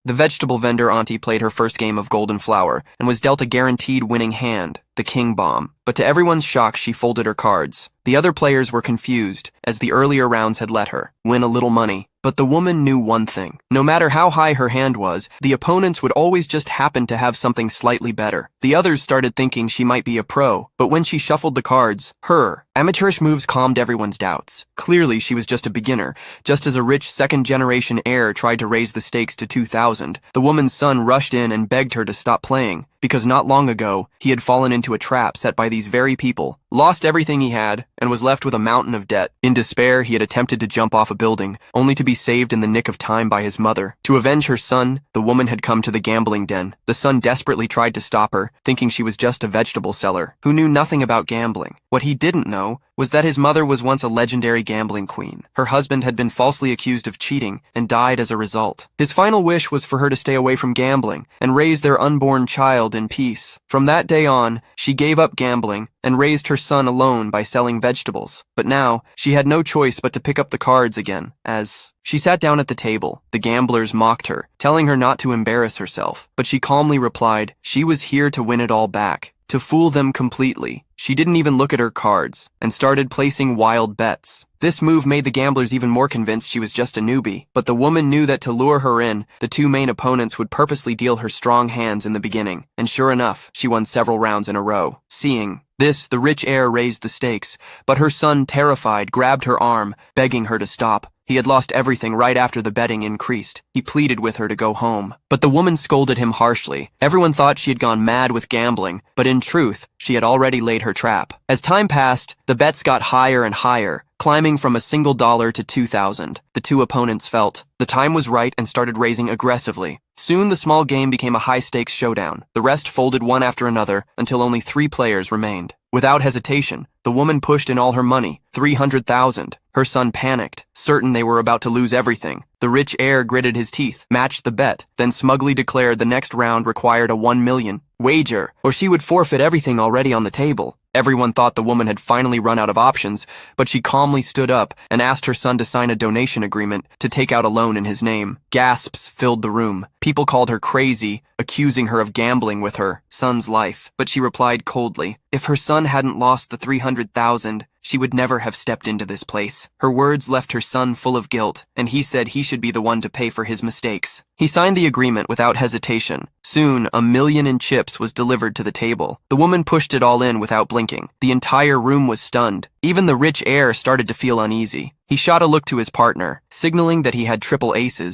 The vegetable vendor auntie played her first game of Golden Flower and was dealt a guaranteed winning hand, the King Bomb. But to everyone's shock, she folded her cards. The other players were confused, as the earlier rounds had let her win a little money. But the woman knew one thing. No matter how high her hand was, the opponents would always just happen to have something slightly better. The others started thinking she might be a pro, but when she shuffled the cards, her amateurish moves calmed everyone's doubts. Clearly, she was just a beginner. Just as a rich second-generation heir tried to raise the stakes to 2,000, the woman's son rushed in and begged her to stop playing, because not long ago, he had fallen into a trap set by these very people, lost everything he had, and was left with a mountain of debt. In despair, he had attempted to jump off a building, only to be saved in the nick of time by his mother. To avenge her son, the woman had come to the gambling den. The son desperately tried to stop her, thinking she was just a vegetable seller, who knew nothing about gambling. What he didn't know was that his mother was once a legendary gambling queen. Her husband had been falsely accused of cheating and died as a result. His final wish was for her to stay away from gambling and raise their unborn child in peace. From that day on, she gave up gambling and raised her son alone by selling vegetables. But now, she had no choice but to pick up the cards again, as she sat down at the table. The gamblers mocked her, telling her not to embarrass herself, but she calmly replied she was here to win it all back. To fool them completely, she didn't even look at her cards and started placing wild bets. This move made the gamblers even more convinced she was just a newbie, but the woman knew that to lure her in, the two main opponents would purposely deal her strong hands in the beginning, and sure enough, she won several rounds in a row. Seeing this, the rich heir raised the stakes, but her son, terrified, grabbed her arm, begging her to stop. He had lost everything right after the betting increased. He pleaded with her to go home. But the woman scolded him harshly. Everyone thought she had gone mad with gambling, but in truth, she had already laid her trap. As time passed, the bets got higher and higher, climbing from $1 to 2,000. The two opponents felt the time was right and started raising aggressively. Soon the small game became a high-stakes showdown. The rest folded one after another until only 3 players remained. Without hesitation, the woman pushed in all her money, 300,000. Her son panicked, certain they were about to lose everything. The rich heir gritted his teeth, matched the bet, then smugly declared the next round required a 1 million wager, or she would forfeit everything already on the table. Everyone thought the woman had finally run out of options, but she calmly stood up and asked her son to sign a donation agreement to take out a loan in his name. Gasps filled the room. People called her crazy, accusing her of gambling with her son's life, but she replied coldly, if her son hadn't lost the 300,000, she would never have stepped into this place. Her words left her son full of guilt, and he said he should be the one to pay for his mistakes. He signed the agreement without hesitation. Soon, 1 million in chips was delivered to the table. The woman pushed it all in without blinking. The entire room was stunned. Even the rich heir started to feel uneasy. He shot a look to his partner, signaling that he had triple aces,